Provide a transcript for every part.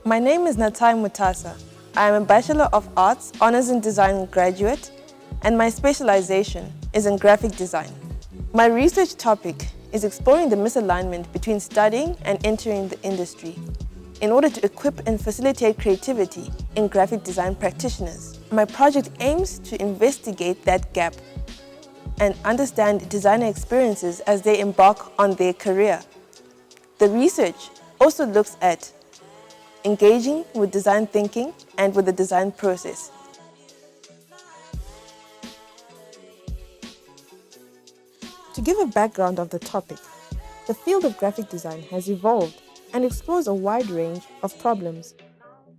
My name is Natsai Mutasa. I am a Bachelor of Arts, Honours in Design graduate, and my specialization is in graphic design. My research topic is exploring the misalignment between studying and entering the industry in order to equip and facilitate creativity in graphic design practitioners. My project aims to investigate that gap and understand designer experiences as they embark on their career. The research also looks at engaging with design thinking and with the design process. To give a background of the topic, the field of graphic design has evolved and explores a wide range of problems.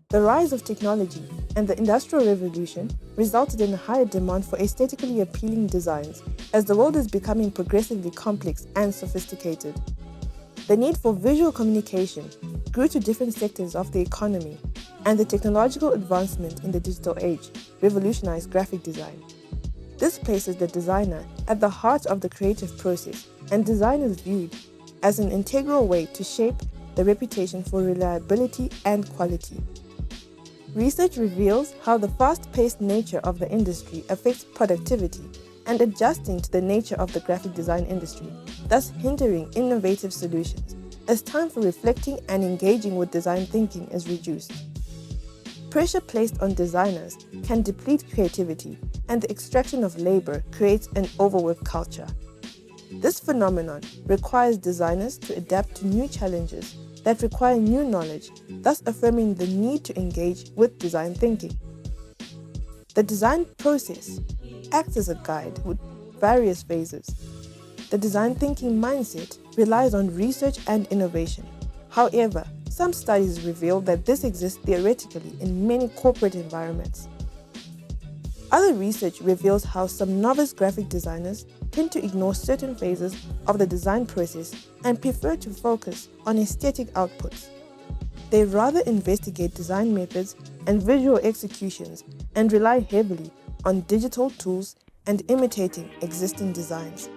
The rise of technology and the Industrial Revolution resulted in a higher demand for aesthetically appealing designs as the world is becoming progressively complex and sophisticated. The need for visual communication grew to different sectors of the economy, and the technological advancement in the digital age revolutionized graphic design. This places the designer at the heart of the creative process, and design is viewed as an integral way to shape the reputation for reliability and quality. Research reveals how the fast-paced nature of the industry affects productivity and adjusting to the nature of the graphic design industry, thus hindering innovative solutions, as time for reflecting and engaging with design thinking is reduced. Pressure placed on designers can deplete creativity, and the extraction of labor creates an overwork culture. This phenomenon requires designers to adapt to new challenges that require new knowledge, thus affirming the need to engage with design thinking. The design process acts as a guide with various phases. The design thinking mindset relies on research and innovation. However, some studies reveal that this exists theoretically in many corporate environments. Other research reveals how some novice graphic designers tend to ignore certain phases of the design process and prefer to focus on aesthetic outputs. They rather investigate design methods and visual executions and rely heavily on digital tools and imitating existing designs.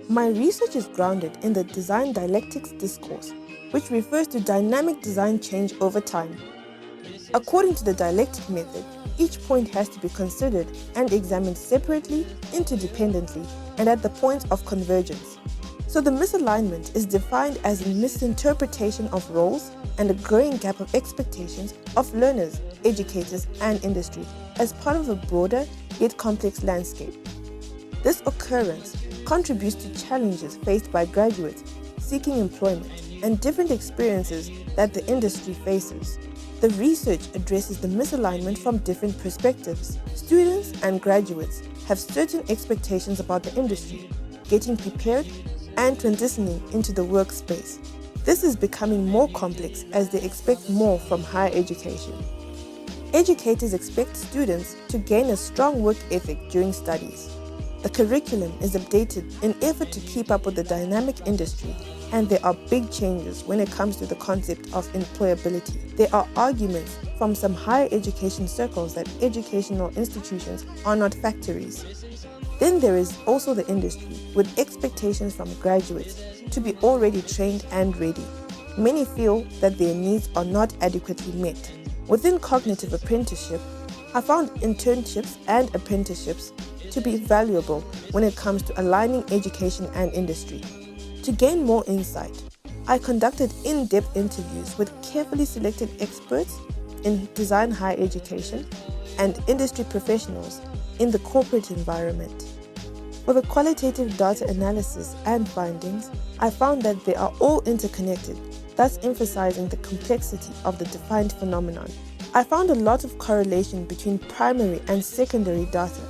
My research is grounded in the design dialectics discourse, which refers to dynamic design change over time. According to the dialectic method, each point has to be considered and examined separately, interdependently, and at the point of convergence. So the misalignment is defined as a misinterpretation of roles and a growing gap of expectations of learners, educators, and industry as part of a broader yet complex landscape. This occurrence contributes to challenges faced by graduates seeking employment and different experiences that the industry faces. The research addresses the misalignment from different perspectives. Students and graduates have certain expectations about the industry, getting prepared and transitioning into the workspace. This is becoming more complex as they expect more from higher education. Educators expect students to gain a strong work ethic during studies. The curriculum is updated in effort to keep up with the dynamic industry, and there are big changes when it comes to the concept of employability. There are arguments from some higher education circles that educational institutions are not factories. Then there is also the industry, with expectations from graduates to be already trained and ready. Many feel that their needs are not adequately met. Within cognitive apprenticeship, I found internships and apprenticeships to be valuable when it comes to aligning education and industry. To gain more insight, I conducted in-depth interviews with carefully selected experts in design higher education and industry professionals in the corporate environment. For the qualitative data analysis and findings, I found that they are all interconnected, thus emphasizing the complexity of the defined phenomenon. I found a lot of correlation between primary and secondary data.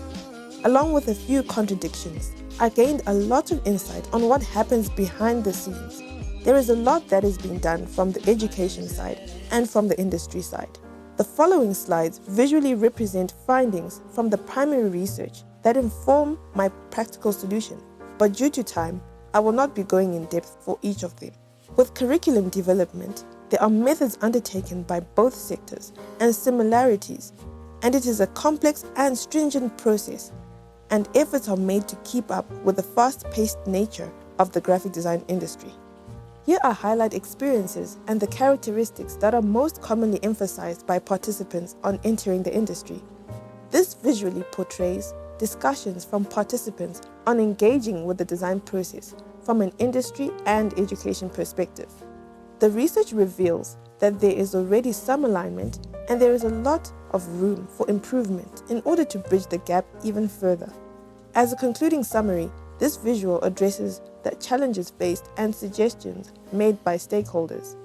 Along with a few contradictions, I gained a lot of insight on what happens behind the scenes. There is a lot that is being done from the education side and from the industry side. The following slides visually represent findings from the primary research that inform my practical solution, but due to time, I will not be going in depth for each of them. With curriculum development, there are methods undertaken by both sectors and similarities, and it is a complex and stringent process, and efforts are made to keep up with the fast-paced nature of the graphic design industry. Here I highlight experiences and the characteristics that are most commonly emphasized by participants on entering the industry. This visually portrays discussions from participants on engaging with the design process from an industry and education perspective. The research reveals that there is already some alignment and there is a lot of room for improvement in order to bridge the gap even further. As a concluding summary, this visual addresses the challenges faced and suggestions made by stakeholders.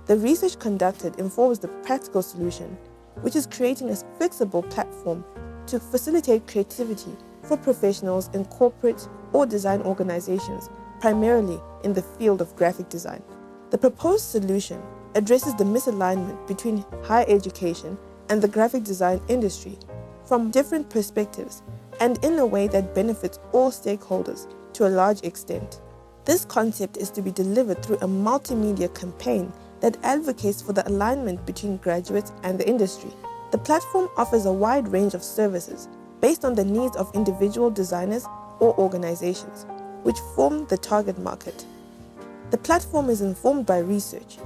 The research conducted informs the practical solution, which is creating a flexible platform to facilitate creativity for professionals in corporate or design organizations, primarily in the field of graphic design. The proposed solution addresses the misalignment between higher education and the graphic design industry from different perspectives and in a way that benefits all stakeholders to a large extent. This concept is to be delivered through a multimedia campaign that advocates for the alignment between graduates and the industry. The platform offers a wide range of services based on the needs of individual designers or organizations, which form the target market. The platform is informed by research.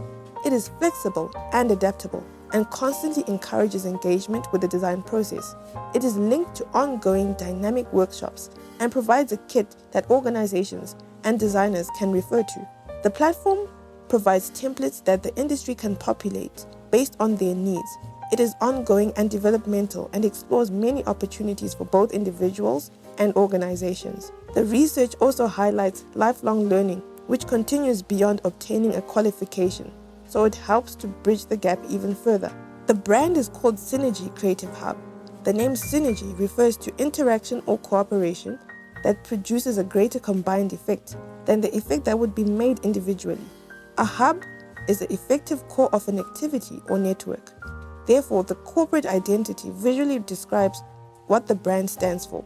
It is flexible and adaptable and constantly encourages engagement with the design process. It is linked to ongoing dynamic workshops and provides a kit that organizations and designers can refer to. The platform provides templates that the industry can populate based on their needs. It is ongoing and developmental and explores many opportunities for both individuals and organizations. The research also highlights lifelong learning, which continues beyond obtaining a qualification, so it helps to bridge the gap even further. The brand is called Synergy Creative Hub. The name Synergy refers to interaction or cooperation that produces a greater combined effect than the effect that would be made individually. A hub is the effective core of an activity or network. Therefore, the corporate identity visually describes what the brand stands for.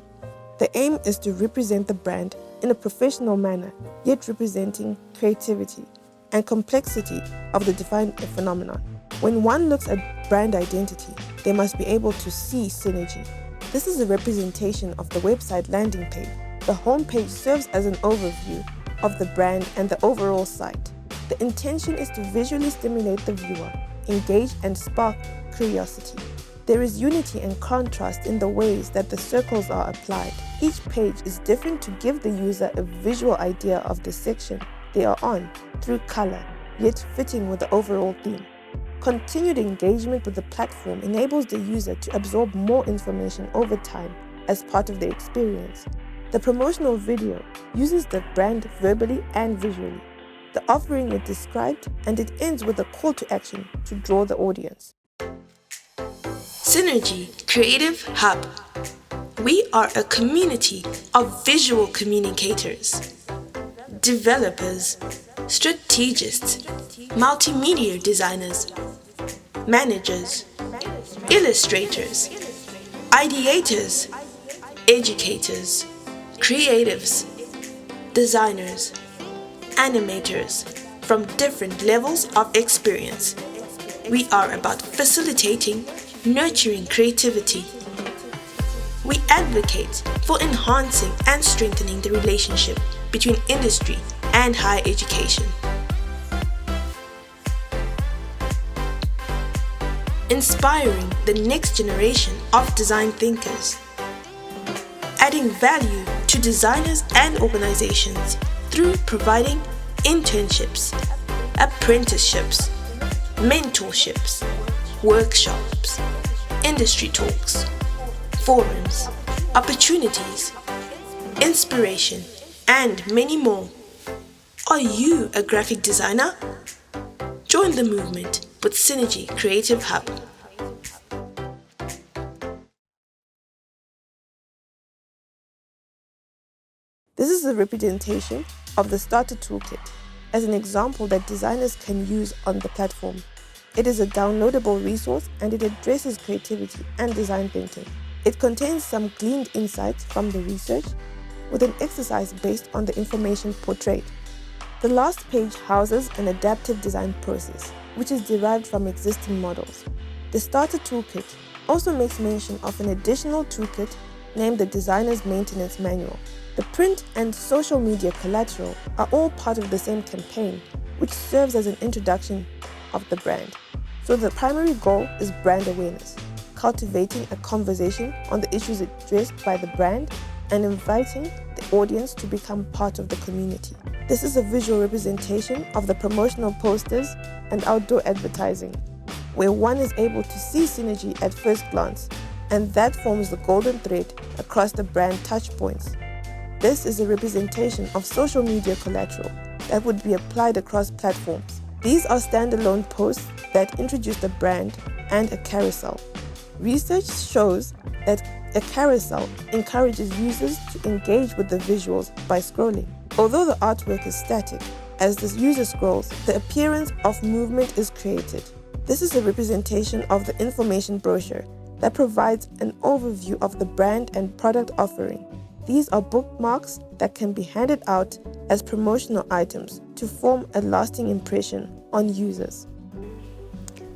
The aim is to represent the brand in a professional manner, yet representing creativity and complexity of the defined phenomenon. When one looks at brand identity, they must be able to see synergy. This is a representation of the website landing page. The homepage serves as an overview of the brand and the overall site. The intention is to visually stimulate the viewer, engage and spark curiosity. There is unity and contrast in the ways that the circles are applied. Each page is different to give the user a visual idea of the section they are on through color, yet fitting with the overall theme. Continued engagement with the platform enables the user to absorb more information over time as part of the experience. The promotional video uses the brand verbally and visually. The offering is described and it ends with a call to action to draw the audience. Synergy Creative Hub. We are a community of visual communicators, developers, strategists, multimedia designers, managers, illustrators, ideators, educators, creatives, designers, animators from different levels of experience. We are about facilitating, nurturing creativity. We advocate for enhancing and strengthening the relationship between industry and higher education. Inspiring the next generation of design thinkers. Adding value to designers and organizations through providing internships, apprenticeships, mentorships, workshops, industry talks, forums, opportunities, inspiration, and many more. Are you a graphic designer? Join the movement with Synergy Creative Hub. This is a representation of the Starter Toolkit as an example that designers can use on the platform. It is a downloadable resource and it addresses creativity and design thinking. It contains some gleaned insights from the research with an exercise based on the information portrayed. The last page houses an adaptive design process, which is derived from existing models. The Starter Toolkit also makes mention of an additional toolkit named the Designer's Maintenance Manual. The print and social media collateral are all part of the same campaign, which serves as an introduction of the brand. So the primary goal is brand awareness, cultivating a conversation on the issues addressed by the brand and inviting the audience to become part of the community. This is a visual representation of the promotional posters and outdoor advertising, where one is able to see synergy at first glance, and that forms the golden thread across the brand touchpoints. This is a representation of social media collateral that would be applied across platforms. These are standalone posts that introduce the brand and a carousel. Research shows that a carousel encourages users to engage with the visuals by scrolling. Although the artwork is static, as the user scrolls, the appearance of movement is created. This is a representation of the information brochure that provides an overview of the brand and product offering. These are bookmarks that can be handed out as promotional items to form a lasting impression on users.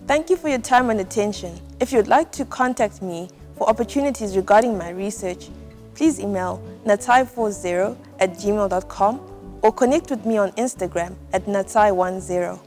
Thank you for your time and attention. If you'd like to contact me for opportunities regarding my research, please email natsai40@gmail.com or connect with me on Instagram at natsai10.